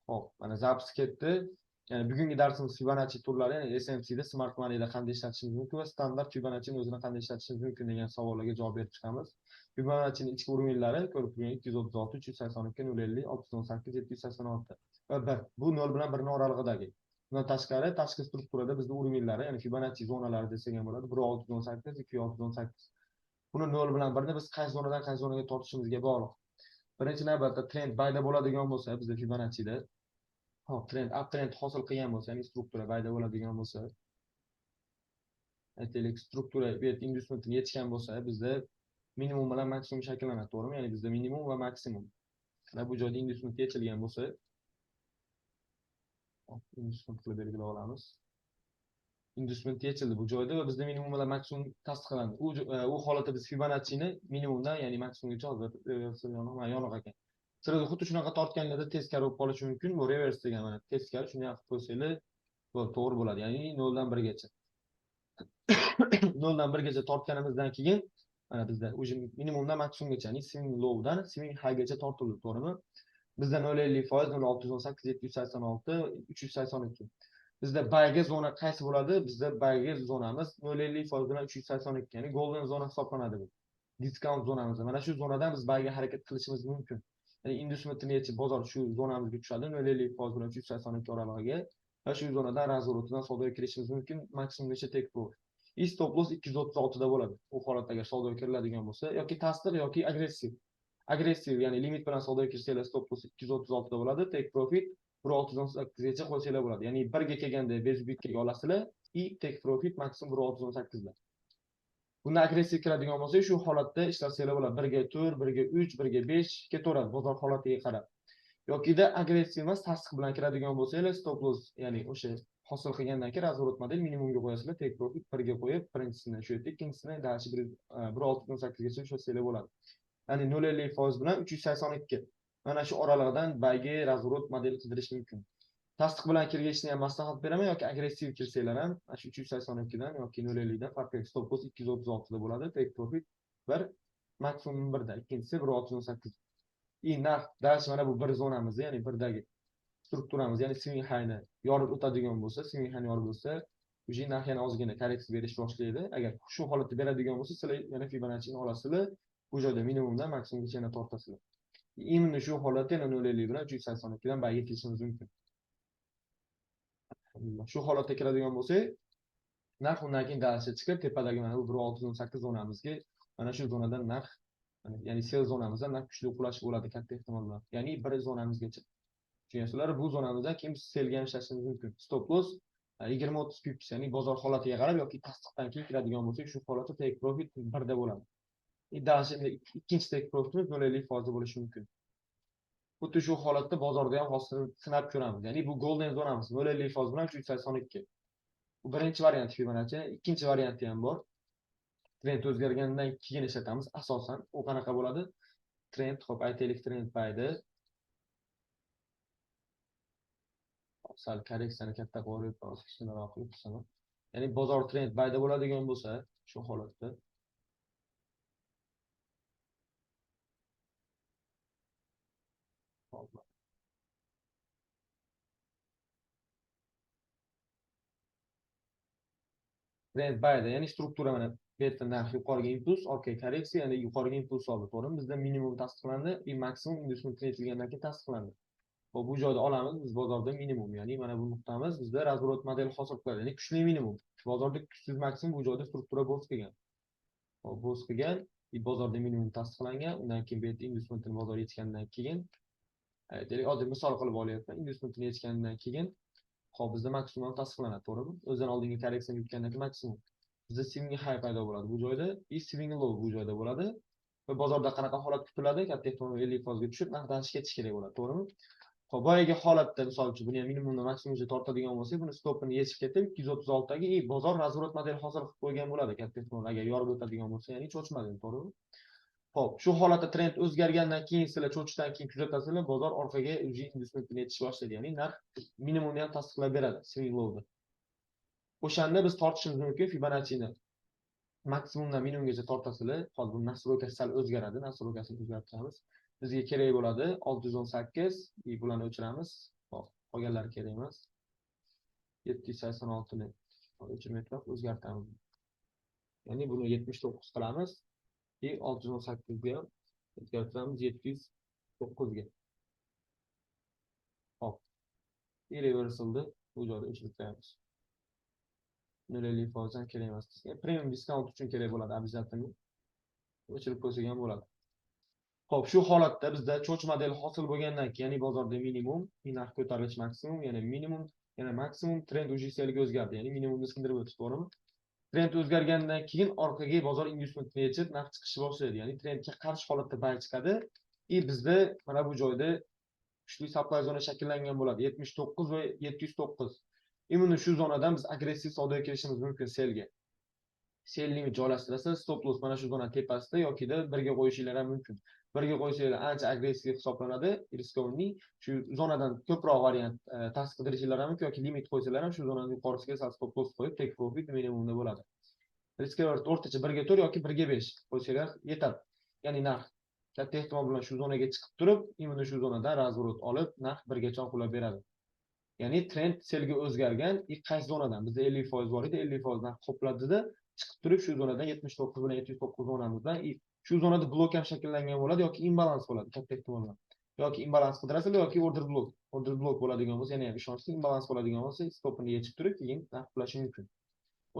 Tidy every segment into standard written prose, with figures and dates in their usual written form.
Hop, mana zapis ketdi. Ya'ni bugungi darsimiz Fibonacci turlari, ya'ni SMC'da Smart Money'da qanday ishlatishimiz mumkin va standart Fibonacci'ni o'zini qanday ishlatishimiz mumkin degan savollarga javob berib chiqamiz. Fibonacci'ning ichki o'rminlari ko'rib turgan 236, 382, 050, 618, 786 va 1. Bu 0 bilan 1 oralig'idagi. Bundan tashqari, tashqi strukturada bizning o'rminlari, ya'ni Fibonacci zonalari desak ham bo'ladi. 1618, 2618. Buni 0 bilan 1 ni biz qaysi zonadan qaysi zonaga tortishimizga bog'liq. Birinchi navbatda trend bayda bo'ladigan bo'lsa, bizda Fibonacci'da hop, uptrend hosil qilgan bo'lsa, ya'ni struktura bayda bo'ladigan bo'lsa, aytaylik, struktura bu yerda industrimentni yetishgan bo'lsa, bizda minimum bilan maksimum shakllanadi, to'g'rimi? Ya'ni bizda minimum va maksimum. Mana bu joyda industriment yechilgan bo'lsa, industriment qilib belgilab olamiz. Industriment yechildi bu joyda va bizda minimum bilan maksimum tasdiqlandi. U holatda biz Fibonacci'ni minimumdan, ya'ni maksimumgacha hozir yoniq ekan. Sizlar xuddi shunaqa tortganlarda teskari bo'lib qolishi mumkin. Bu reverse degan mana teskari, shuni qilib qo'ysanglar, bu to'g'ri bo'ladi. Ya'ni 0 dan 1 gacha. 0 dan 1 gacha tortganimizdan keyin mana bizda o'sha minimumdan maksimumgacha, ya'ni swing low'dan swing highgacha tortildi, to'g'rimi? Bizda 0,50%, 0,618, 786, 382. Bizda bayga zona qaysi bo'ladi? Bizda bayga zonamiz 0,50% bilan 382, ya'ni golden zona hisoblanadi bu. Discount zonamiz. Mana shu zonadan biz bayga harakat qilishimiz mumkin. Ya'ni industrimentni yechib bozor shu zonamizga tushadi, 0,50% bilan 382 oralig'iga va shu zonadan razvorotidan savdoga kirishimiz mumkin, maksimumgacha take profit. Stop loss 236 da bo'ladi. U holatda agar savdoga kiriladigan bo'lsa yoki tasdiq yoki agressiv. Agressiv, ya'ni limit bilan savdoga kirsanglar stop loss 236 da bo'ladi, take profit 1,618 gacha qo'ysanglar bo'ladi. Ya'ni 1 ga kelganda bezbitga olasizlar, take profit maksimum 1,618 da. Bunda agressiv kiradigan bo'lsa, shu holatda ishlasanglar bo'ladi. 1 ga 4, 1 ga 3, 1 ga 5 ketaveradi bozor holatiga qarab. Yokida agressiv emas, tasdiq bilan kiradigan bo'lsanglar, stop loss, ya'ni o'sha hosil qilgandan keyin razворот model minimumga qo'yasizlar, take profit 1 ga qo'yib, birinchisini shu yerda, ikkinchisini dashi 1,618 gacha ishlasanglar bo'ladi. Ya'ni 0,50% bilan 382. Mana shu oralig'idan bayga razворот model qidirish mumkin. Tasdiq bilan kirishni ham maslahat beraman yoki agressiv kirsanglar ham shu 382 dan yoki 0,50 dan farq yo'q. Stop loss 236 da bo'ladi, take profit 1, maksimum 1 da, ikkinchisi 1,618. Narx dash mana bu bir zonamiz, ya'ni birdagi strukturamiz, ya'ni swing highni yorib o'tadigan bo'lsa, swing highni yorib o'tsa, o'sha narx yana ozgina korreksiya berish boshlaydi. Agar shu holatda beradigan bo'lsa, sizlar yana Fibonacci'ni olasizlar, bu joyda minimumdan maksimumgacha yana tortasizlar. Imенно shu holatda yana 0,50 bilan 382 dan bayga kelishimiz mumkin. Shu holatga kiradigan bo'lsak, narx undan keyin dashga chiqib, tepadagi mana bu 1,618 zonamizga, mana shu zonadan narx, ya'ni sell zonamizdan narx kuchli qulash bo'ladi katta ehtimol bilan. Ya'ni bir zonamizgacha. Tushunasizlar, bu zonamizdan keyin sellga ishlashimiz mumkin. Stop loss 20-30 pips, ya'ni bozor holatiga qarab yoki tasdiqdan keyin kiradigan bo'lsak, shu holatda take profit 1 da bo'ladi. Dashda ikkinchi take profitimiz 0,50% bo'lishi mumkin. Xuddi shu holatda bozorda ham hosil sinab ko'ramiz. Ya'ni bu golden zonamiz 0,50% bilan 382. Bu birinchi variant Fibonacci, ikkinchi varianti ham bor. Trend o'zgargandan keyin ishlatamiz. Asosan u qanaqa bo'ladi? Trend, xo'p, aytaylik trend bayda. Sal korreksiyani katta qilib kichkinaroq qilib tursam. Ya'ni bozor trend bayda bo'ladigan bo'lsa, shu holatda trend bayda, ya'ni struktura mana bu yerda narx yuqoriga impuls, orqaga korreksiya, ya'ni yuqoriga impuls oldi, to'g'rimi? Bizda minimum tasdiqlandi, maksimum industrial trend qilgandan keyin tasdiqlandi. Hop, bu joyda olamiz biz bozorda minimum, ya'ni mana bu nuqtamiz bizda razворот model hosil qiladi, ya'ni kuchli minimum. Bozorda kuchsiz maksimum, bu joyda struktura bo'z qilgan. Hop, bo'z qilgan, bozorda minimum tasdiqlangan, undan keyin bu yerda industrial bozor yetgandan keyin, aytaylik, hozir misol qilib olyapman, industrial yetgandan keyin hop, bizda maksimum tasdiqlanadi, to'g'rimi? O'zidan oldingi korreksiyani yutgandan keyin maksimum. Bizda swing high paydo bo'ladi bu joyda, swing low bu joyda bo'ladi. Va bozorda qanaqa holat kutiladi? Katta ehtimol 50% ga tushib, narxdan ketish kerak bo'ladi, to'g'rimi? Xo'p, boyagi holatda misol uchun buni ham minimumdan maksimumgacha tortadigan bo'lsak, buni stopini yechib ketib 236 dagi bozor razворот model hosil qilib qo'ygan bo'ladi katta ehtimol, agar yorib o'tadigan bo'lsa, ya'ni cho'chmadi, to'g'rimi? Xo'p, shu holatda trend o'zgargandan keyin sizlar cho'chishdan keyin kuzatasizlar, bozor orqaga uji industrimentni yetish boshlaydi, ya'ni narx minimumni ham tasdiqlab beradi swing low'da. O'shanda biz tortishimiz mumkin Fibonacci'ni maksimumdan minimumgacha tortasizlar. Hozir bu nasrokasi sal o'zgaradi, nasrokasini o'zgartiramiz. Bizga kerak bo'ladi 618, bularni o'chiramiz. Hop, qolganlari kerak emas. 786 ni o'chirib o'zgartiramiz. Ya'ni buni 79 qilamiz. 618 ga o'tkazamiz 709 ga. Hop. Irreversible bu joyda o'chirib qo'yamiz. 0.50% kerak emas. Premium diskount uchun kerak bo'ladi обязательно. O'chirib qo'ysak ham bo'ladi. Xo'p, shu holatda bizda cho'ch model hosil bo'lgandan keyin, ya'ni bozorda minimum, narx ko'tarilish maksimum, yana minimum, yana maksimum trend уже selga o'zgardi. Ya'ni minimumni sindirib o'tib, to'g'rimi? Trend o'zgargandan keyin orqaga bozor industrialni yechib narx chiqishni boshlaydi. Ya'ni trendga qarshi holatda bay chiqadi. Bizda mana bu joyda kuchli supply zona shakllangan bo'ladi. 79 va 709. Mana shu zonadan biz agressiv savdoga kirishimiz mumkin selga. Sell limit joylashtirasiz, stop loss mana shu zona tepasida yokida birga qo'yishinglar ham mumkin. Birga qo'ysanglar ancha agressiv hisoblanadi, riskovaning. Shu zonadan ko'proq variant tasdiq qidirishinglar ham mumkin yoki limit qo'ysanglar ham shu zonaning yuqorisiga stop loss qo'yib take profit minimumda bo'ladi. Riskavert o'rtacha 1 ga 4 yoki 1 ga 5 qo'ysanglar yetadi. Ya'ni narx katta ehtimol bilan shu zonaga chiqib turib, mana shu zonadan razvorot olib, narx 1 gacha qulab beradi. Ya'ni trend selga o'zgargan, qaysi zonadan? Bizda 50% bor edi, 50% narx qopladida chiqib turib shu zonadan 79 bilan 709 zonamizdan shu zonada blok ham shakllangan bo'ladi yoki imbalans bo'ladi katta ehtimol bilan. Yoki imbalans qidirasizlar yoki order blok bo'ladigan bo'lsa, yana ham ishonchli imbalans bo'ladigan bo'lsa, stopini yechib turib keyin narx qulashi mumkin.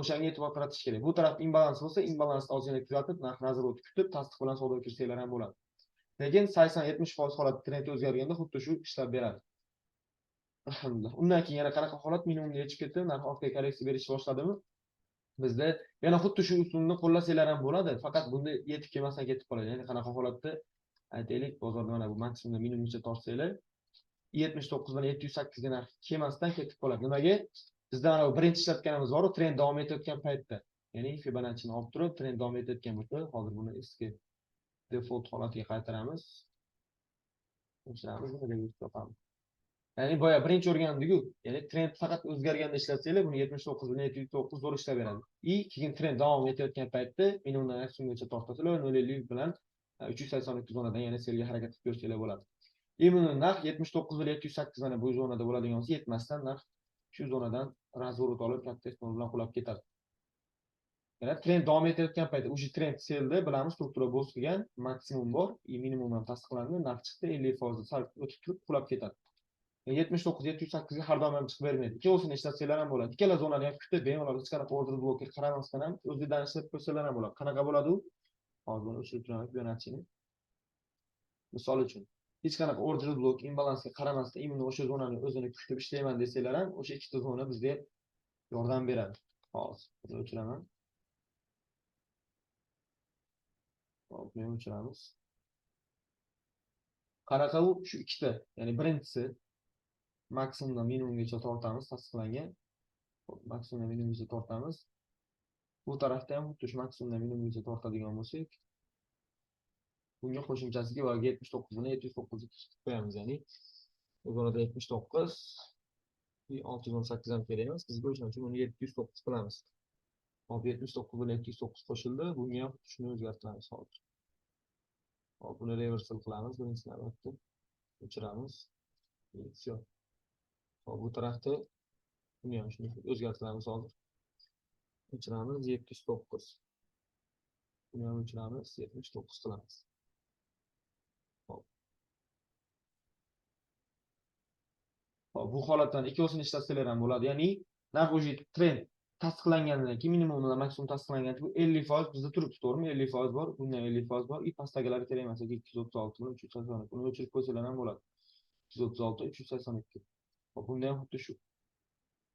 O'shanga e'tibor qaratish kerak. Bu tarafda imbalans bo'lsa, imbalansni ozgina kuzatib, narx razvorot kutib, tasdiq bilan savdoga kirsanglar ham bo'ladi. Lekin 80-70% holatda trend o'zgarganda xuddi shu ishlab beradi. Alhamdulillah. Undan keyin yana qanaqa holat minimumga yetib ketdi, narx orqaga korreksiya berishni boshladimi? Bizda yana xuddi shu usulni qo'llasanglar ham bo'ladi, faqat bunda yetib kelmasdan ketib qoladi. Ya'ni qanaqa holatda aytaylik, bozorda mana bu maksimumda minimumgacha tortsanglar, 79 bilan 708 ga narx kelmasdan ketib qoladi. Nimaga? Bizda mana bu birinchi ishlatganimiz bor, trend davom etayotgan paytda. Ya'ni Fibonacci'ni olib turib, trend davom etayotgan bo'lsa, hozir buni eski default holatiga qaytaramiz. O'chiramiz, nimaga yutib ya'ni boya birinchi o'rgandik-ku. Ya'ni trend faqat o'zgarganda ishlatsanglar, buni 79 bilan 709 zo'r ishlab beradi. Keyin trend davom etayotgan paytda minimumdan maksimumgacha tortasizlar, 0.50 bilan 382 zonadan yana selga harakat qilib ko'rsanglar bo'ladi. Buni narx 79 bilan 708 mana bu zonada bo'ladigan bo'lsa, yetmasdan narx shu zonadan razvorot olib katta ehtimol bilan qulab ketadi. Yana trend davom etayotgan paytda o'sha trend selda bilamiz, struktura bosqigan maksimum bor, minimum ham tasdiqlandi, narx chiqdi 50% sal o'tib turib qulab ketadi. 79-708 ga har doim ham chiqib bermaydi. Ikkovsini ishlatsanglar ham bo'ladi. Ikkala zonani ham kutib, bemalol hech qanaqa order blokka qaramasdan ham o'zidan ishlab ko'rsalar ham bo'ladi. Qanaqa bo'ladi u? Hozir buni o'chirib turaman, Fibonacci'ni. Misol uchun, hech qanaqa order blok imbalansga qaramasdan immuniy o'sha zonani o'zini kutib ishlayman desanglar ham, o'sha ikkita zona bizga yordam beradi. Hozir buni o'chiraman. Hop, men o'chiramiz. Qanaqa u? Shu ikkita, ya'ni birinchisi maksimumdan minimumgacha tortamiz, tasdiqlangan. Maksimumdan minimumgacha tortamiz. Bu tarafda ham xuddi shu maksimumdan minimumgacha tortadigan bo'lsak, bunga qo'shimchasiga va 79 bilan 709 qo'yamiz. Ya'ni bu zonada 79 618 ham kerak emas. Bizga o'shaning uchun uni 709 qilamiz. Hop, 79 bilan 709 qo'shildi. Bunga ham shuni o'zgartiramiz hozir. Hop, buni reversal qilamiz. Birinchi navbatda o'chiramiz. Все. Hop, bu tarafda buni ham shuni o'zgartiramiz hozir. O'chiramiz 709. Buni ham o'chiramiz 79 qilamiz. Hop, bu holatdan ikkovsini ishlatsanglar ham bo'ladi. Ya'ni narx o'sha trend tasdiqlangandan keyin minimum bilan maksimum tasdiqlangandan keyin 50% bizda turibdi, to'g'rimi? 50% bor, bundan 50% bor. Pastdagilari kerak emas, 236 bilan 382. Buni o'chirib qo'ysanglar ham bo'ladi. 236, 382. Hop, bunda ham xuddi shu.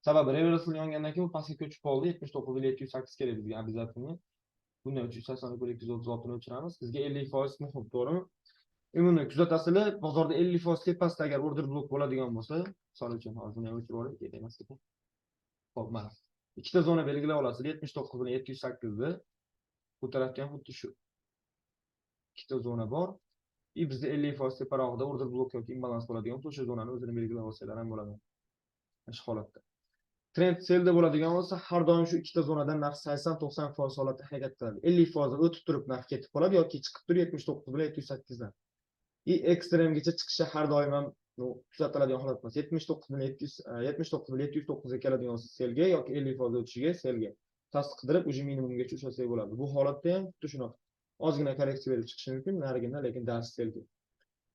Sababi reversal yongandan keyin pastga ko'chib qoldi. 79 bilan 708 kerak bizga обязательно. Bundan 382 bilan 236 ni o'chiramiz. Bizga 50% muhim, to'g'rimi? Buni kuzatasizlar, bozorda 50% tepasida agar order blok bo'ladigan bo'lsa, misol uchun hozir buni o'chirib olib ketamiz. Xo'p, mana ikkita zona belgilab olasizlar, 79 bilan 708 ni. Bu tarafda ham xuddi shu ikkita zona bor. Bizda 50% teparog'ida order blok yoki imbalans bo'ladigan bo'lsa, o'sha zonani o'zini belgilab olsalar ham bo'ladi. Shu holatda. Trend selda bo'ladigan bo'lsa, har doim shu ikkita zonadan narx 80-90% holatda harakat qiladi. 50% o'tib turib narx ketib qoladi yoki chiqib turib 79 bilan 708 dan. Ekstremgacha chiqishi har doim ham kuzatiladigan holat emas. 79.709 ga keladigan bo'lsa selga yoki 50% o'tishiga selga tasdiq qidirib, uje minimumgacha ushlasak bo'ladi. Bu holatda ham xuddi shunaqa. Ozgina korreksiya berib chiqishi mumkin, narigindan, lekin dash selga.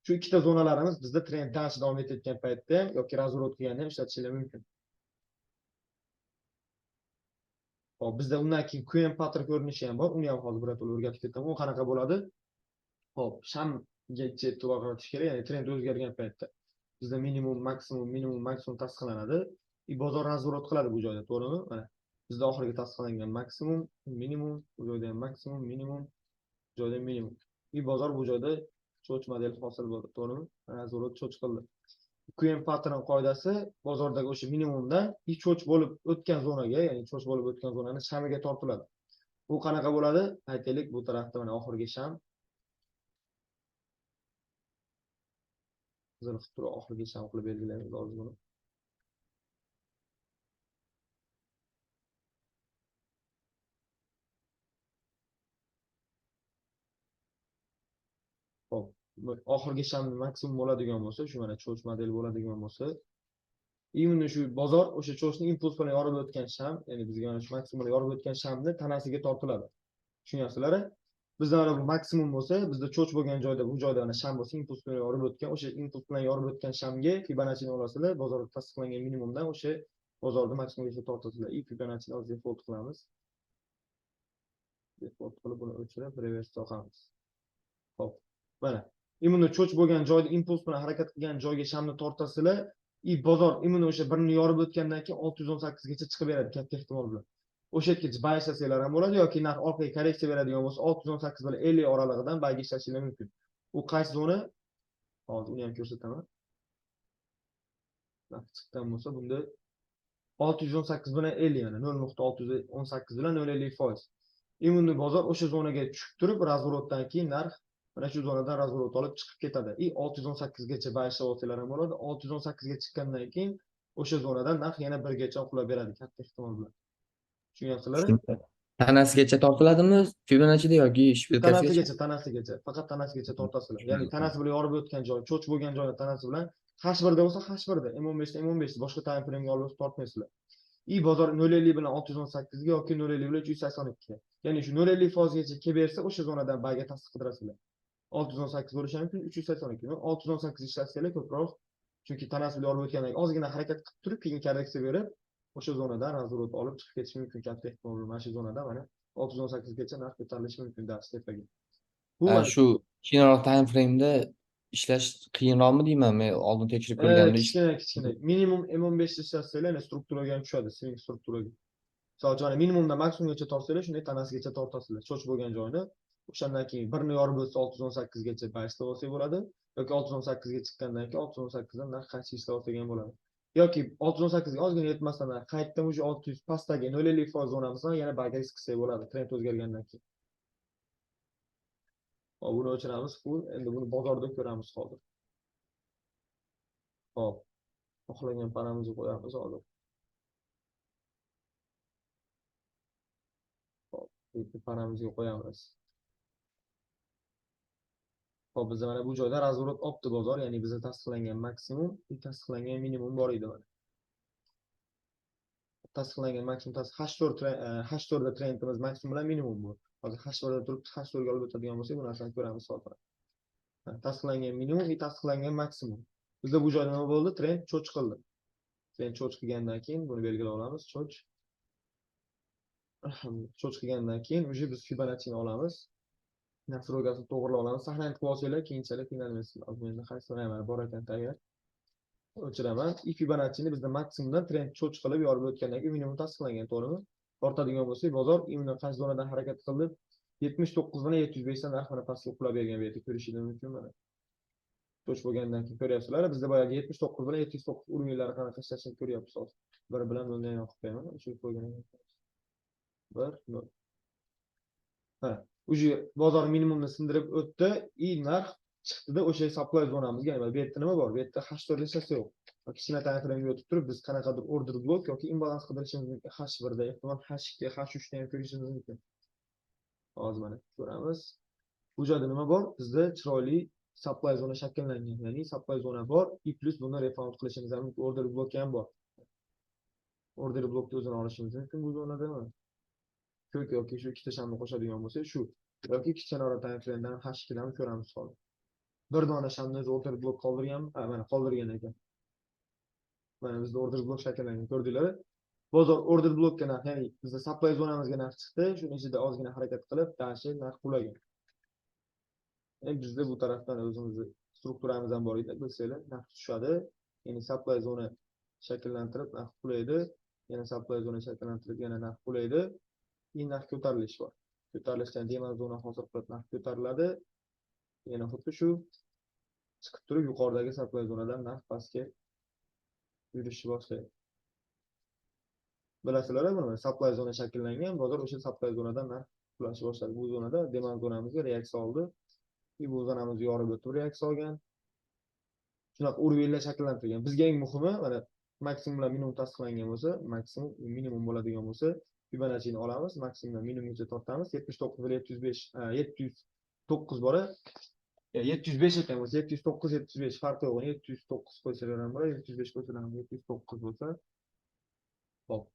Shu ikkita zonalarimiz bizda trend dash davom etayotgan paytda ham yoki razворот qilganda ham ishlatishingiz mumkin. Hop, bizda undan keyin QM pattern ko'rinishi ham bor. Uni ham hozir birato'la o'rgatib ketaman. U qanaqa bo'ladi? Hop, shamgacha e'tibor qaratish kerak, ya'ni trend o'zgargan paytda bizda minimum, maksimum tasdiqlanadi. Bozor razворот qiladi bu joyda, to'g'rimi? Mana bizda oxirgi tasdiqlangan maksimum, minimum, bu joyda ham maksimum, minimum, bu joyda minimum. Bozor bu joyda cho'ch model hosil bo'ldi, to'g'rimi? Razворот cho'ch qildi. QM pattern qoidasi bozordagi o'sha minimumdan cho'ch bo'lib o'tgan zonaga, ya'ni cho'ch bo'lib o'tgan zonani shamiga tortiladi. Bu qanaqa bo'ladi? Aytaylik, bu tarafda mana oxirgi sham. Qizil qilib oxirgi sham qilib belgilaymiz hozir buni. Hop, oxirgi shamni maksimum bo'ladigan bo'lsa, shu mana cho'ch model bo'ladigan bo'lsa, imенно shu bozor o'sha cho'chni impuls bilan yorib o'tgan sham, ya'ni bizga mana shu maksimum yorib o'tgan shamni tanasiga tortiladi. Tushunyapsizlar? Bizda mana bu maksimum bo'lsa, bizda cho'ch bo'lgan joyda, bu joyda mana sham bo'lsa, impuls bilan yorib o'tgan, o'sha impuls bilan yorib o'tgan shamga Fibonacci'ni olasizlar, bozorda tasdiqlangan minimumdan o'sha bozorda maksimumga tortasizlar. Fibonacci'ni hozir default qilamiz. Default qilib buni o'chirib, reverse soqamiz. Hop. Mana imенно cho'ch bo'lgan joyda impuls bilan harakat qilgan joyga shamni tortasizlar, bozor imенно o'sha birini yorib o'tgandan keyin 618 gacha chiqib beradi katta ehtimol bilan. O'sha yergacha buy ishlasanglar ham bo'ladi yoki narx orqaga korreksiya beradigan bo'lsa 618 bilan 50 oralig'idan buyga ishlashingiz mumkin. U qaysi zona? Hozir uni ham ko'rsataman. Narx chiqqan bo'lsa bunda 618 bilan 50, ya'ni 0.618 bilan 0.50%. Immuniy bozor o'sha zonaga tushib turib, razворотdan keyin narx mana shu zonadan razворот olib chiqib ketadi. 618 gacha buy ishlab ham bo'ladi. 618 ga chiqqandan keyin o'sha zonadan narx yana 1 gacha qulab beradi katta ehtimol bilan. Tushunyapsizlar? Tanasigacha tortiladimi Fibonacci'da yoki shpilkasigacha? Tanasigacha, faqat tanasigacha tortasizlar. Ya'ni tanasi bilan yorib o'tgan joy, cho'ch bo'lgan joyni tanasi bilan H1da bo'lsa H1da, M15 da M15 boshqa time frame'ga olib tortmaysizlar. Bozor 0.50 bilan 618 ga yoki 0.50 bilan 382 ga. Ya'ni shu 0.50% gacha kelib bersa, o'sha zonadan buyga tasdiq qidirasizlar. 618 bo'lishi mumkin, 382. 618 ishlasanglar ko'proq, chunki tanasi bilan yorib o'tgandan keyin ozgina harakat qilib turib, keyin korreksiya berib, o'sha zonadan razворот olib chiqib ketishi mumkin katta ehtimol bilan. Mana shu zonada mana 618 gacha narx ko'tarilishi mumkin darstepaga. Bu shu keyinroq time frame'da ishlash qiyinroqmi deyman, men oldin tekshirib ko'rganimda. Kichkina. Minimum M15 ishlasanglar, strukturaga ham tushadi, swing strukturaga. Misol uchun minimumdan maksimumgacha tortsanglar, shunday tanasigacha tortasizlar. Cho'ch bo'lgan joyni, o'shandan keyin birini yorib o'tsa 618 gacha bashda bo'lsa bo'ladi, yoki 618 ga chiqqandan keyin 618 dan narx qaytib ishlab olgan bo'ladi. Yoki 618 ga ozgina yetmasdan qaytdan o'sha 600 pastdagi 0.50% zonamizdan yana barga qilsak bo'ladi, trend o'zgargandan keyin. Hop, buni o'chiramiz, full. Endi buni bozorda ko'ramiz hozir. Hop, xohlagan panamizni qo'yamiz hozir. Hop, bu panamizga qo'yamiz. Hop, biz mana bu joyda razворот olibdi bozor, ya'ni bizda tasdiqlangan maksimum, tasdiqlangan minimum bor edi mana. Tasdiqlangan maksimum H4 da trendimiz maksimum bilan minimum bu. Hozir H4 da turib H4 ga olib o'tadigan bo'lsak, bu narsani ko'ramiz hozir. Tasdiqlangan minimum, tasdiqlangan maksimum. Bizda bu joyda nima bo'ldi? Trend cho'ch qildi. Trend cho'ch qilgandan keyin buni belgilab olamiz, cho'ch. Cho'ch qilgandan keyin uje biz Fibonacci'ni olamiz. Nastroygasini to'g'rilab olamiz. Saqlanib qilib olsanglar, keyinchalik qiynalmaysiz. Menda qaysi ham bor ekan tayyor. O'chiraman. Fibonacci'ni bizda maksimumdan trend cho'ch qilib yorib o'tgandan keyin minimum tasdiqlangan, to'g'rimi? Tortadigan bo'lsak, bozor immuniy qaysi zonadan harakat qildi? 79 bilan 705 dan narx mana pastga qulab bergan bu yerda ko'rishingiz mumkin mana. Cho'ch bo'lgandan keyin ko'ryapsizlar. Bizda boyagi 79 bilan 709 urinlari qanaqa ishlashini ko'ryapsiz hozir. Bir bilan 0 dan yoqib qo'yaman. Shu qo'ygan ekan. 1 0. Ha, uje bozor minimumni sindirib o'tdi, narx chiqdida o'sha supply zonamizga, ya'ni bu yerda nima bor? Bu yerda H4 hechasi yo'q. Kichkina time frame'ga o'tib turib, biz qanaqadir order block yoki imbalans qidirishimiz mumkin. H1 da, ehtimol H2, H3 da ham ko'rishimiz mumkin. Hozir mana ko'ramiz. Bu joyda nima bor? Bizda chiroyli supply zona shakllangan. Ya'ni supply zona bor, i plus buni reference qilishimiz ham mumkin. Order block ham bor. Order blockni o'zini olishimiz mumkin bu zonadami? Yoki shu ikkita shamni qo'shadigan bo'lsak, shu. Yoki kichkinaroq time frame'dan H2dan ko'ramiz hozir. Bir dona shamni o'zi order block qoldirgan, mana qoldirgan ekan. Mana bizda order block shakllangan, ko'rdinglar? Bozor order blockga narx, ya'ni bizda supply zonamizga narx chiqdi, shuning ichida ozgina harakat qilib, dashi narx qulagan. Bizda bu tarafdan o'zimizni strukturamiz ham bor edi, bilsanglar, narx tushadi, ya'ni supply zona shakllantirib narx qulaydi, yana supply zona shakllantirib yana narx qulaydi, narx ko'tarilish bor. Ko'tarilishdan demand zona hosil qilib narx ko'tariladi. Yana xuddi shu chiqib turib yuqoridagi supply zonadan narx pastga yurishni boshlaydi. Bilasizlar buni, supply zona shakllangan, bozor o'sha supply zonadan narx qulashni boshladi. Bu zonada demand zonamizga reaksiya oldi. Bu zonamizni yorib o'tib reaksiya olgan. Shunaqa urvellar shakllantirgan. Bizga eng muhimi mana maksimum bilan minimum tasdiqlangan bo'lsa, maksimum minimum bo'ladigan bo'lsa, Fibonacci'ni olamiz, maksimum bilan minimumgacha tortamiz. 79 va 709 bora. 705 ekan bo'lsa, 709 705 farqi yo'q. 709 qo'ysalar ham bo'ladi, 705 qo'ysalar ham 709 bo'lsa. Hop.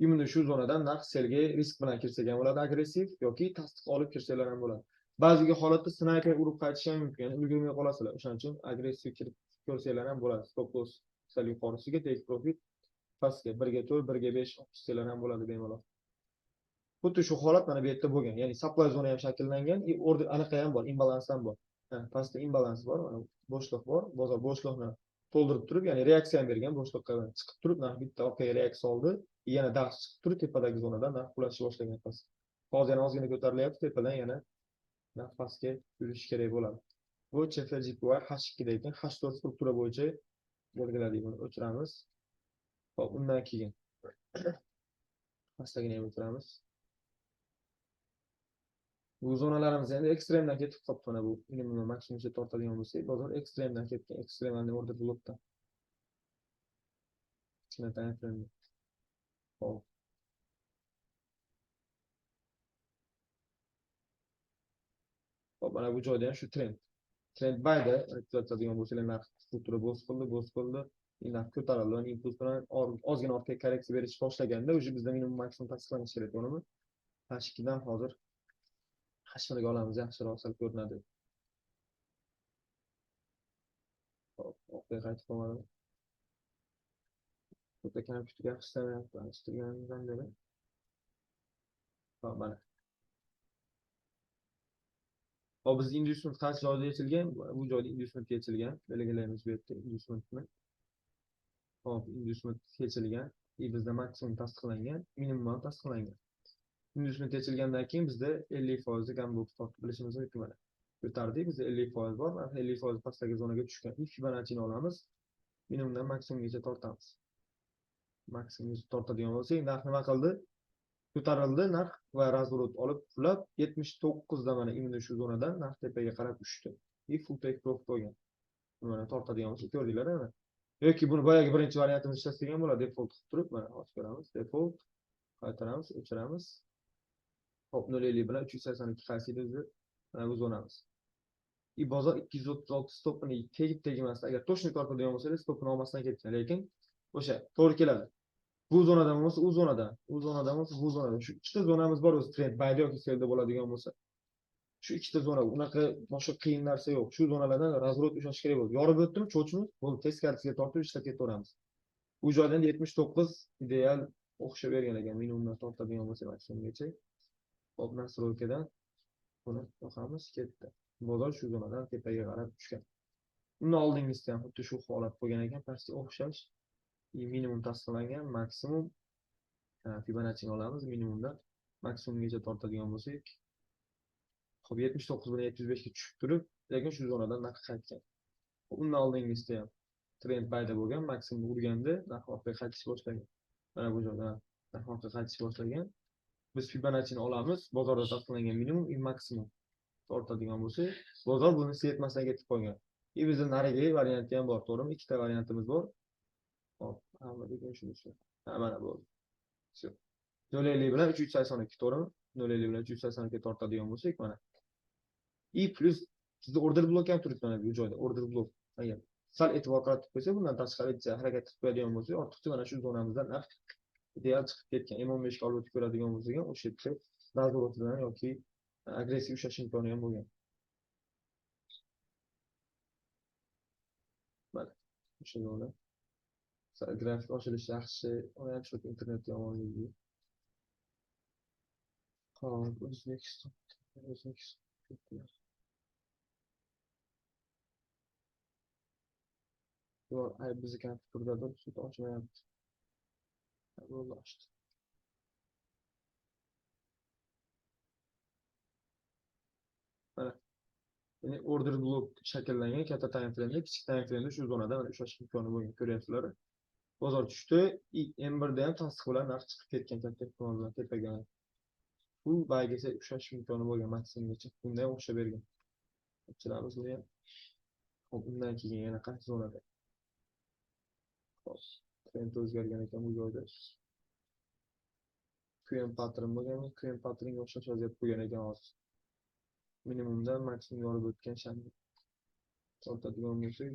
Endi shu zonadan narx selga risk bilan kirsak ham bo'ladi, agressiv yoki tasdiq olib kirsalar ham bo'ladi. Ba'ziga holatda snayper urib qaytish ham mumkin, ya'ni ulgurmay qolasizlar. O'shaning uchun agressiv kirib ko'rsanglar ham bo'ladi. Stop loss sal yuqorisiga, take profit pastga 1 ga 4, 1 ga 5 olib tushsalar ham bo'ladi bemalol. Xuddi shu holat mana bu yerda bo'lgan. Ya'ni supply zona ham shakllangan, order anaqa ham bor, imbalans ham bor. Pastda imbalans bor, mana bo'shliq bor. Bozor bo'shliqni to'ldirib turib, ya'ni reaksiya ham bergan, bo'shliqqa chiqib turib, narx bitta orqaga reaksiya oldi, yana dash chiqib turib, tepadagi zonadan narx qulashni boshlagan past. Hozir yana ozgina ko'tarilyapti, tepadan yana narx pastga yurishi kerak bo'ladi. Bu CFGPY H2 da ekan, H4 struktura bo'yicha belgiladik, buni o'chiramiz. Hop, undan keyin pastdagini ham o'chiramiz. Bu zonalarimiz endi ekstremdan ketib qolibdi, mana bu minimum maksimumga tortadigan bo'lsak, bozor ekstremdan ketgan, ekstremalni order blockdan. Shuna time. Hop. Hop, mana bu joyda ham shu trend bayda kuzatadigan bo'lsalar, narx struktura bo'z qildi, narx ko'tarildi, impuls bilan ozgina ortga korreksiya berish boshlaganda, o'sha bizda minimum maksimum tasdiqlanishi kerak, to'g'rimi? H2 dan hozir H1 ga olamiz, yaxshiroq sal ko'rinadi. Hop, ortga qaytib qolmadi. Bitta kompyuterga ishlamayapti, ishtirganimdan beri. Hop, mana. Hop, biz inducement qaysi joyda yechilgan? Bu joyda inducement yechilgan. Belgilaymiz bu yerda inducementni. Hop, inducement yechilgan. Bizda maksimum tasdiqlangan, minimum ham tasdiqlangan. Inducement yechilgandan keyin bizda 50% gamble tortib bilishimiz mumkin mana. Ko'tardik, bizda 50% bor. 50% pastdagi zonaga tushgan. Fibonacci'ni olamiz. Minimumdan maksimumgacha tortamiz. Maksimumgacha tortadigan bo'lsak, narx nima qildi? Ko'tarildi narx va razvrot olib qulab 79 da mana endi shu zonadan narx tepaga qarab tushdi. Full take profit bo'lgan. Mana tortadigan bo'lsa ko'rdinglar-mi? Yoki buni boyagi birinchi variantimiz ishlatilgan bo'ladi, default qilib turib, mana ochib ko'ramiz, default qaytaramiz, o'chiramiz. Hop, 0.50 bilan 382 qaysi edi o'zi? Mana bu zonamiz. Bozor 236 stopini tegib-tegmasdan, agar to'shni tortadigan bo'lsa, stopini olmasdan ketgan, lekin o'sha to'g'ri keladi. Bu zonadan bo'lsa, u zonadan bo'lsa, bu zonadan. Shu ikkita zonamiz bor o'zi, trend bayda yoki selda bo'ladigan bo'lsa. Shu ikkita zona, unaqa boshqa qiyin narsa yo'q. Shu zonalardan razvrot ushlash kerak bo'ldi. Yorib o'tdimi, cho'chmi? Bo'ldi, teskarisiga tortib ishlab ketaveramiz. Bu joydan 79 ideal o'xshab bergan ekan, minimumdan tortadigan bo'lsa maksimumgacha. Hop, nastroykadan buni yoqamiz, ketdi. Bozor shu zonadan tepaga qarab tushgan. Undan oldingizda ham xuddi shu holat bo'lgan ekan, pastga o'xshash. Minimum tasdiqlangan, maksimum Fibonacci'ni olamiz, minimumdan maksimumgacha tortadigan bo'lsak. Xo'p, 79 bilan 705 ga tushib turib, lekin shu zonadan narx qaytgan. Undan oldingizda ham trend bayda bo'lgan, maksimum urganda narx orqaga qaytish boshlagan. Mana bu joyda narx orqaga qaytish boshlagan. Biz Fibonacci'ni olamiz, bozorda tasdiqlangan minimum va maksimum tortadigan bo'lsa, bozor buni setmasdan ketib qolgan. Bizda narigi varianti ham bor, to'g'rimi? Ikkita variantimiz bor. Hop, hammaga shunisi. Mana bo'ldi. Shu. 0.50 bilan 382, to'g'rimi? 0.50 bilan 382 tortadigan bo'lsak, mana. I plus Sizda order blok ham turibdi mana bu joyda, order blok. Agar sal e'tibor qaratib qo'ysa, bundan tashqari harakat qilib qo'yadigan bo'lsa, ortiqcha mana shu zonamizdan narx ideal chiqib ketgan. M15 ga olib o'tib ko'radigan bo'lsak ham, o'sha yerda razvorotdan yoki agressiv ushlash imkoni ham bo'lgan. Mana o'sha zona. Grafik ochilishi yaxshi, ham shu internet yomonligi. Hop, O'zbekiston. Yo'q, ay bizni kompyuterdadir, shu ochmayapti. Bo'ldi, ochdi. Mana ya'ni order blok shakllangan katta time frame, kichik time frame shu zonada mana ushlash imkoni bo'lgan, ko'ryapsizlar. Bozor tushdi, M1 da ham tasdiq bilan narx chiqib ketgan katta ehtimol bilan tepaga. Bu baygasa ushlash imkoni bo'lgan maksimumgacha. Bunda ham o'xshab bergan. Ochilamiz buni ham. Hop, undan keyin yana qaysi zonada? Hop, trend o'zgargan ekan bu joyda. QM pattern bo'lgan, QM patternga o'xshash vaziyat bo'lgan ekan hozir. Minimumdan maksimum yorib o'tgan shanba. Tortadigan bo'lsak,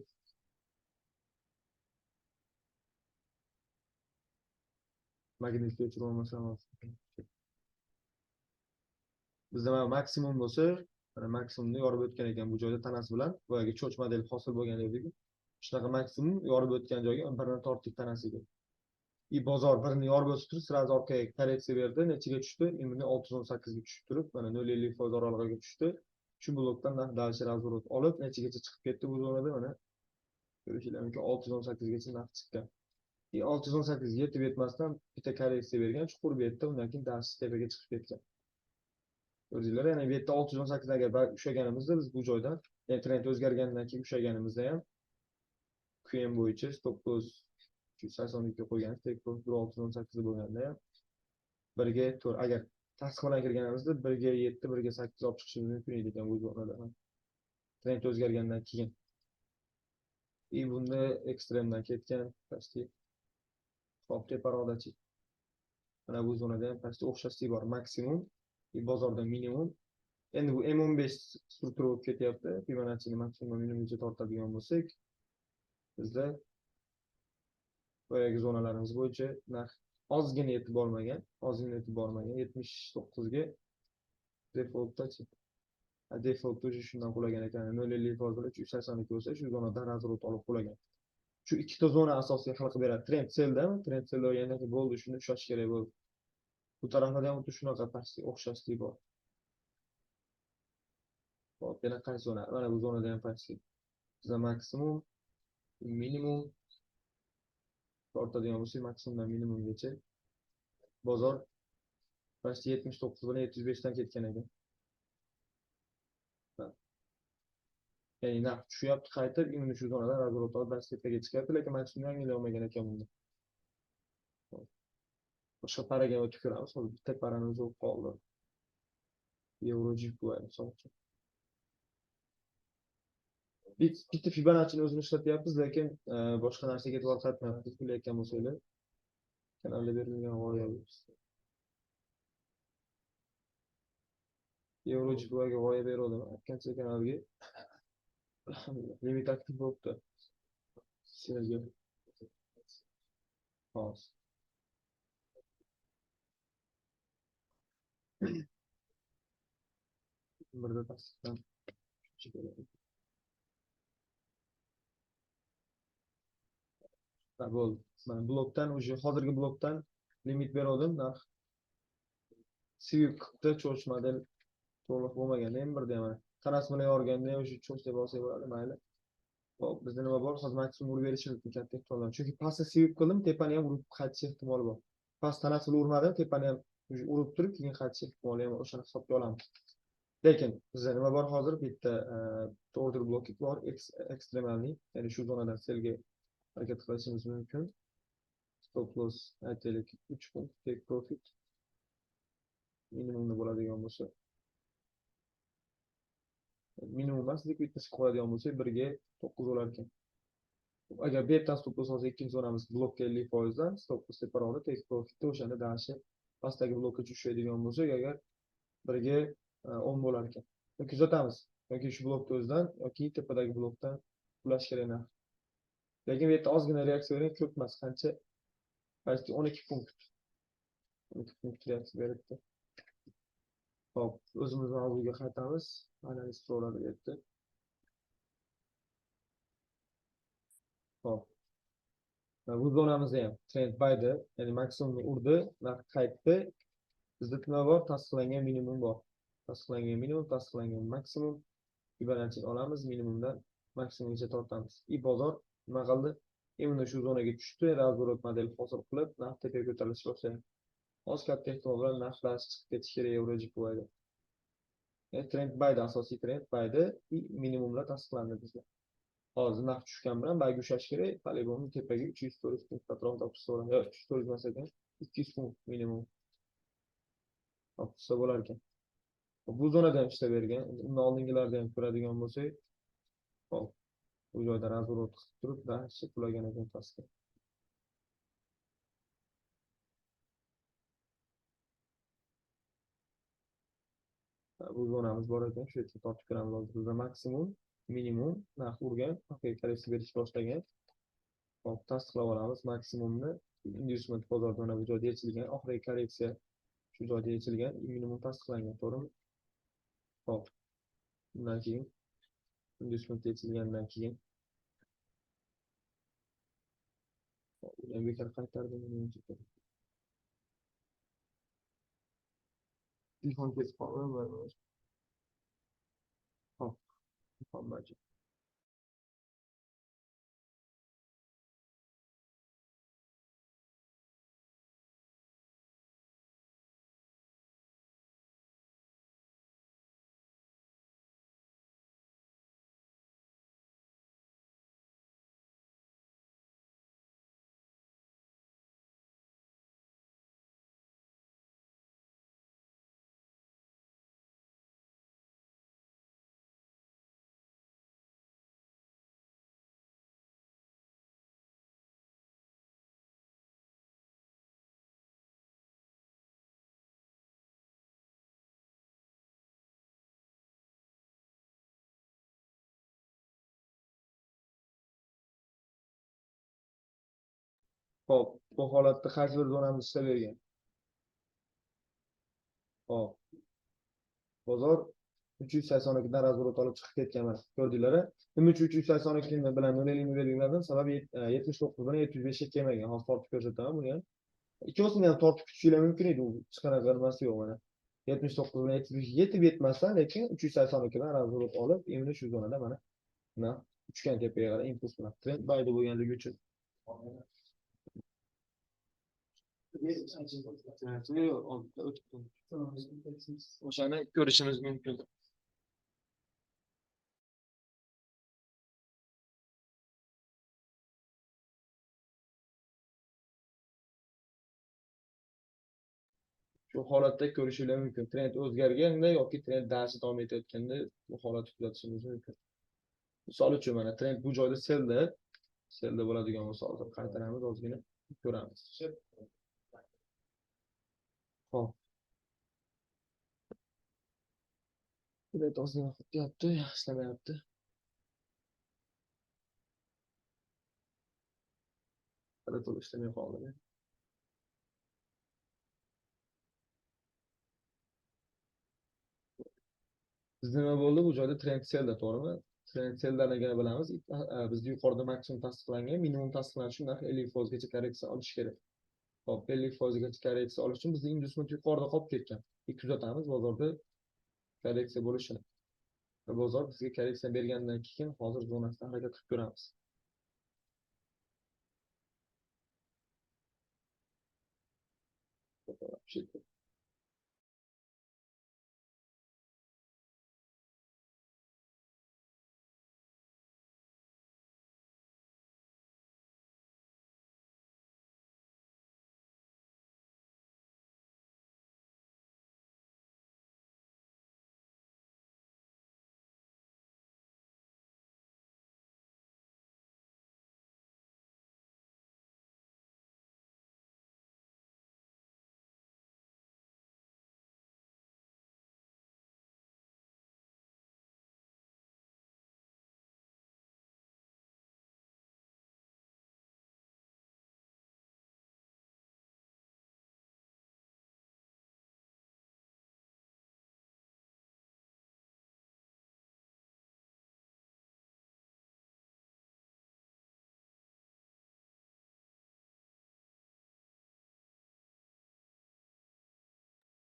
magnitga o'chirib olmasam bizda mana maksimum bo'lsa, mana maksimumni yorib o'tgan ekan bu joyda tanasi bilan, boyagi cho'ch model hosil bo'lgan edik. Shunaqa maksimum yorib o'tgan joyga birini tortdik tanasiga. Bozor birini yorib o'tib turib, sirasi orqaga korreksiya berdi, nechiga tushdi? Endi 618 ga tushib turib, mana 0.50% oralig'iga tushdi. Shu blokdan dalshi razvorot olib, nechigacha chiqib ketdi bu zonada mana. Ko'rishingiz mumkin 618 gacha narx chiqqan. 618 yetib yetmasdan bitta korreksiya bergan, chuqur bu yerda, undan keyin dalshi tepaga chiqib ketgan. Ko'rdinglar, ya'ni bu yerda 618 agar ushlaganimizda biz bu joydan, ya'ni trend o'zgargandan keyin ushlaganimizda ham QM bo'yicha stop loss 382 ga qo'ygan, take profit 618 bo'lganda ham 1 ga 4 agar tasdiqlan kirganimizda 1 ga 7, 1 ga 8 olib chiqishimiz mumkin edi ekan bu zonada. Trend o'zgargandan keyin. Bunda ekstremdan ketgan, pastga hop teparoqdachi. Mana bu zonada ham pastga o'xshashlik bor, maksimum, bozorda minimum. Endi bu M15 struktura bo'lib ketyapti. Fibonacci'ni maksimum minimumga tortadigan bo'lsak, bizda boyagi zonalarimiz bo'yicha narx ozgina yetib bormagan, 79 ga defaultdachi. Default o'sha shundan qulagan ekan, 0.50% 382 bo'lsa, shu zonadan razvorot olib qulagan. Shu ikkita zona asosiy hal qilib beradi. Trend sell'dami? Trend sell o'ygandan keyin bo'ldi, shuni ushlash kerak bo'ldi. Bu tarafda ham xuddi shunaqa pastga o'xshashlik bor. Hop, yana qaysi zona? Mana bu zonada ham pastga. Bizda maksimum, minimum tortadigan bo'lsak, maksimumdan minimumgacha bozor pastga 79 bilan 705 dan ketgan ekan. Ya'ni narx tushyapti, qaytib, endi shu zonadan razvorot olib tepaga chiqyapti, lekin maksimum yangilay olmagan ekan bunda. Boshqa paraga o'tib ko'ramiz. Hozir bitta paramiz o'tib qoldi. Euro JPY misol uchun. Bitta Fibonacci'ni o'zini ishlatyapmiz, lekin boshqa narsaga e'tibor qaratmayapmiz. Bilayotgan bo'lsanglar, kanalda berilgan g'oya. Euro JPY ga g'oya berdim. Aytgancha kanalga limit aktiv bo'libdi. Sizlarga hozir birda tasdiqdan bo'ldi. Mana blokdan o'sha hozirgi blokdan limit berdim, narx Civic-da cho'ch model to'liq bo'lmaganda ham birda mana tanas bilan yorganda o'sha cho'ch deb olsak bo'ladi, mayli. Hop, bizda nima bor? Hozir maksimum urib berish mumkin katta ehtimol. Chunki pastda Civic qildim, tepani ham urib qaytish ehtimoli bor. Past tanas bilan urmadim, tepani ham urib turib, keyin qaytish ehtimoli ham o'shani hisobga olamiz. Lekin bizda nima bor hozir? Bitta order bloki bor, ekstremalniy, ya'ni shu zonadan selga harakat qilishimiz mumkin. Stop loss aytaylik 3 punkt, take profit minimumda bo'ladigan bo'lsa, minimum emas, likvidность qo'yadigan bo'lsa 1 ga 9 bo'lar ekan. Agar bu yerdan stop loss olsak, ikkinchi zonamiz blokka 50% dan stop loss separatda take profitda o'shanda dashi pastdagi blokka tushadigan bo'lsak, agar 1 ga 10 bo'lar ekan. Kuzatamiz. yoki shu blokni o'zidan yoki tepadagi blokdan ulash kerak narx. Lekin bu yerda ozgina reaksiya bergan, ko'p emas, qancha? Balki 12 punkt. 12 punkt reaksiya beribdi. Hop, o'zimiz mavzuga qaytamiz. Analiz so'radi bu yerda. Hop. Bu zonamizda ham trend bayda, ya'ni maksimumni urdi, narx qaytdi. Bizda nima bor? Tasdiqlangan minimum bor. Tasdiqlangan minimum, tasdiqlangan maksimum. Fibonacci olamiz, minimumdan maksimumgacha tortamiz. Bozor nima qildi? Mana shu zonaga tushdi, razvorot model hosil qilib, narx tepaga ko'tarilish boshladi. Hozir katta ehtimol bilan narxlar chiqib ketish kerak euro JPYda. Trend bayda, asosiy trend bayda, minimumlar tasdiqlandi bizda. Hozir narx tushgan bilan bayga ushlash kerak, polibonni tepaga 300-400 punkt atrofida topishsa bo'ladi. Yo'q, 300 emas ekan, 200 punkt minimum topishsa bo'lar ekan. Bu zonada ham ishlab bergan. Undan oldingilarda ham ko'radigan bo'lsak, hop, bu joyda razvorot qilib turib, dahshat qulagan ekan pastga. Bu zonamiz bor ekan, shu yerga tortib ko'ramiz. Hozir bizda maksimum, minimum narx urgan, haqiqiy korreksiya berish boshlagan. Hop, tasdiqlab olamiz maksimumni. Industrial bozor zona bu joyda yechilgan, oxirgi korreksiya shu joyda yechilgan, minimum tasdiqlangan, to'g'rimi? Hop, bundan keyin industrial yechilgandan keyin bekor qaytardim. Telefon kesib qoldi. Hop, hammachi. Hop, bu holatda qaysi bir zonamiz ishlab bergan? Hop, bozor 382 dan razvorot olib chiqib ketgan mana. Ko'rdinglar-a? Nima uchun 382 bilan 0,0 sababi 79 bilan 705 ga kelmagan. Hozir tortib ko'rsataman buni ham. Ikkiosini ham tortib kutishinglar mumkin edi. U hech qanaqa nimasi yo'q mana. 79 bilan 705 yetib yetmasdan, lekin 382 dan razvorot olib, endi shu zonada mana uchgan tepaga qarab impuls bilan trend bayda bo'lganligi uchun. O'shani ko'rishimiz mumkin. Shu holatda ko'rishinglar mumkin. Trend o'zgarganda yoki trend darsi davom etayotganda bu holatni kuzatishimiz mumkin. Misol uchun mana trend bu joyda selda bo'ladigan bo'lsa, hozir qaytaramiz, ozgina ko'ramiz. Xo'p. Trend ozgina xuddi ishlamayapti. Hali to'liq ishlamay qoldi. Bizda nima bo'ldi? Bu joyda trend selda, to'g'rimi? Trend seldaligini bilamiz. Bizda yuqorida maksimum tasdiqlangan, minimum tasdiqlanishi shunday 50% gacha korreksiya olish kerak. Hop, 50% gacha korreksiya olish uchun bizda industrial yuqorida qolib ketgan. Kuzatamiz bozorda korreksiya bo'lishini. Bozor bizga korreksiya bergandan keyin hozir zonasida harakat qilib ko'ramiz.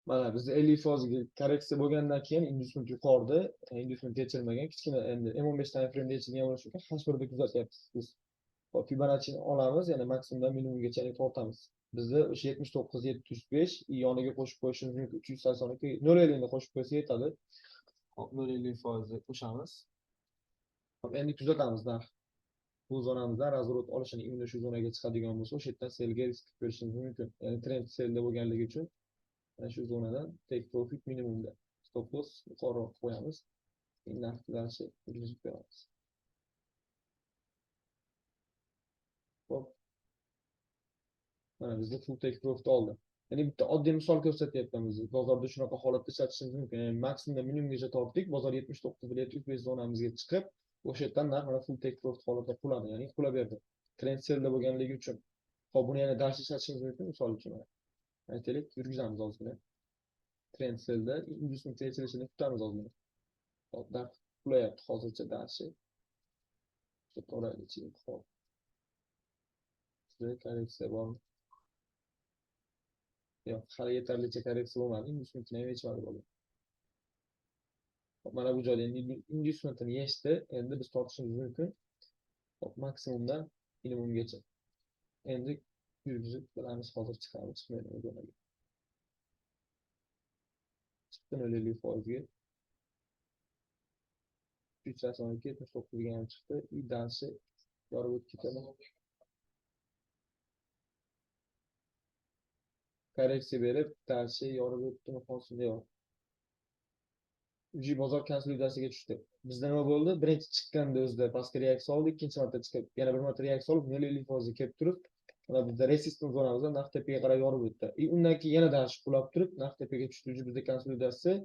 Mana bizda 50% korreksiya bo'lgandan keyin industriyal yuqorida, industriyal yechilmagan kichkina endi M15 time frame yechilgan bo'lishi uchun H1 da kuzatyapmiz biz. Hop, Fibonacci'ni olamiz, yana maksimumdan minimumgacha tortamiz. Bizda o'sha 79,705 yoniga qo'shib qo'yishimiz mumkin. 382 0,50 ni qo'shib qo'ysa yetadi. Hop, 0,50% qo'shamiz. Hop, endi kuzatamiz narx. Bu zonamizdan razvrot olishini imlo shu zonaga chiqadigan bo'lsa, o'sha yerdan selga risk ko'rishimiz mumkin. Ya'ni trend selda bo'lganligi uchun mana shu zonadan take profit minimumda stop loss yuqoriroq qo'yamiz. Narx tuzalishi yurgizib beramiz. Hop. Mana bizda full take profit oldi. Ya'ni bitta oddiy misol ko'rsatyapman biz. Bozorda shunaqa holatda ishlatishimiz mumkin. Ya'ni maksimumda minimumgacha tortdik, bozor 79,75 zonamizga chiqib, o'sha yerdan narx mana full take profit holatda quladi, ya'ni qulaverdi. Trend selda bo'lganligi uchun. Hop, buni yana dash ishlatishimiz mumkin, misol uchun. Aytaylik, yurgizamiz ozgina. Trend selda industriyal yechilishini kutamiz ozgina. Hop, narx qulayapti hozircha dashi. To'g'ri, hop. Sizda korreksiya bormi? Yo'q, hali yetarlicha korreksiya bo'lmadi. Industriyalni ham yechmadi bola. Hop, mana bu joyda endi industriyalni yechdi. Endi biz tortishimiz mumkin. Hop, maksimumdan minimumgacha. Endi yurgizib bilamiz, hozir chiqamiz, chiqmaydi bu joyga. Chiqdi 0,50%ga. 382,79 ga ham chiqdi. Dashi yorib o'tib ketadi. Korreksiya berib, dashi yorib o'tdimi hosil yo'q. Uji bozor konsolidasiyaga tushdi. Bizda nima bo'ldi? Birinchi chiqqanda o'zida pastga reaksiya oldi, ikkinchi marta chiqib, yana bir marta reaksiya olib, 0,50% kelib turib, mana bizda resistance zonamizda narx tepaga qarab yorib o'tdi. Undan keyin yana dashi qulab turib, narx tepaga tushdi. Uji bizda konsolidasiya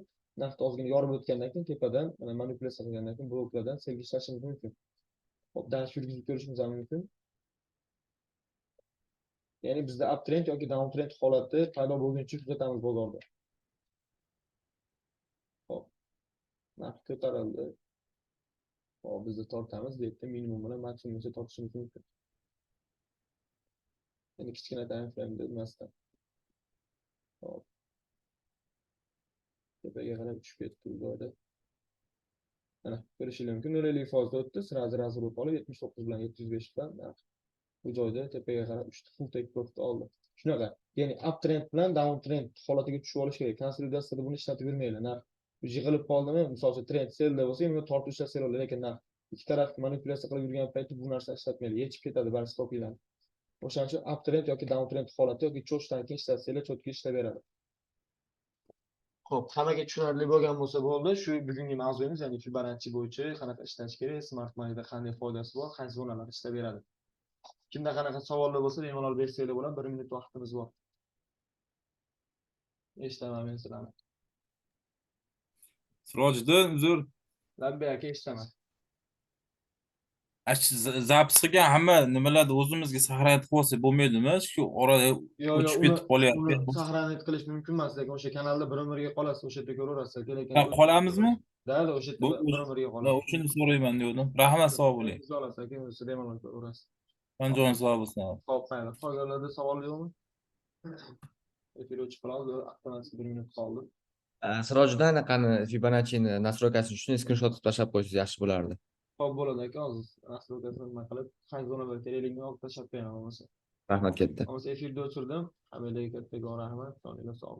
narx ozgina yorib o'tgandan keyin tepadan, mana manipulyatsiya qilgandan keyin bloklardan selga ishlashimiz mumkin. Hop, dash yurgizib ko'rishimiz ham mumkin. Ya'ni bizda uptrend yoki downtrend holati paydo bo'lguncha kuzatamiz bozorda. Hop. Narx ko'tarildi. Hop, bizda tortamiz, bu yerda minimum bilan maksimumgacha tortishimiz mumkin. Endi kichkina time frame emasdan. Hop. Tepaga qarab tushib ketdi bu joyda. Mana ko'rishingiz mumkin. 0,50% o'tdi, sirazi razvrot olib 79 bilan 705 bilan narx bu joyda tepaga qarab uchta full take profit oldi. Shunaqa. Ya'ni uptrend bilan downtrend holatiga tushib olish kerak. Konsolidatsiyada buni ishlatib yurmaydi. Narx yig'ilib qoldimi, masalan, trend selda bo'lsa, uni tortib ishlasa bo'ladi, lekin narx ikki tarafga manipulyatsiya qilib yurgan paytda bu narsa ishlatmaydi. Yechib ketadi barcha stopinglarni. O'shaning uchun uptrend yoki downtrend holati yoki cho'chdan keyin ishlatsanglar cho'tga ishlaveradi. Xo'p, hammaga tushunarli bo'lgan bo'lsa bo'ldi. Shu bugungi mavzuimiz, ya'ni Fibonacci bo'yicha qanaqa ishlash kerak, smart moneyda qanday foydasi bor, qaysi zonalarda ishlayveradi. Kimda qanaqa savollar bo'lsa, bemalol bersanglar bo'ladi. 1 minut vaqtimiz bor. Eshitaman men sizlarni. Sirojiddin, uzr. Labbay aka, eshitaman. Zapis qilgan hamma nimalarni o'zimizga saqlanib qolsa bo'lmaydimi? Shu orada o'chib ketib qolyapti. Saqlanib qilish mumkin emas, lekin o'sha kanalda bir-biriga qolasiz, o'sha yerda ko'raverasiz. Lekin Qolamizmi? Da, o'sha yerda bir-biriga qolasiz. O'shani so'rayman degandim. Rahmat, sog' bo'ling. Olasiz aka, o'sha bemalol ko'raverasiz. Anjon sog' bo'lsin. Xo'p, mayli. Qolganlarda savol yo'qmi? Efir o'chib qoldi, avtomatik 1 minut qoldi. Sirojdan anaqani Fibonacci'ni nastroykasini shuni screenshot qilib tashlab qo'ysangiz yaxshi bo'lardi. Xo'p, bo'ladi aka, hozir nastroykasini nima qilib, qaysi zonalar kerakligini olib tashlab beraman bo'lmasa. Rahmat katta. Bo'lmasa efirda o'chirdim. Hammaga kattakon rahmat. Soninglar sog'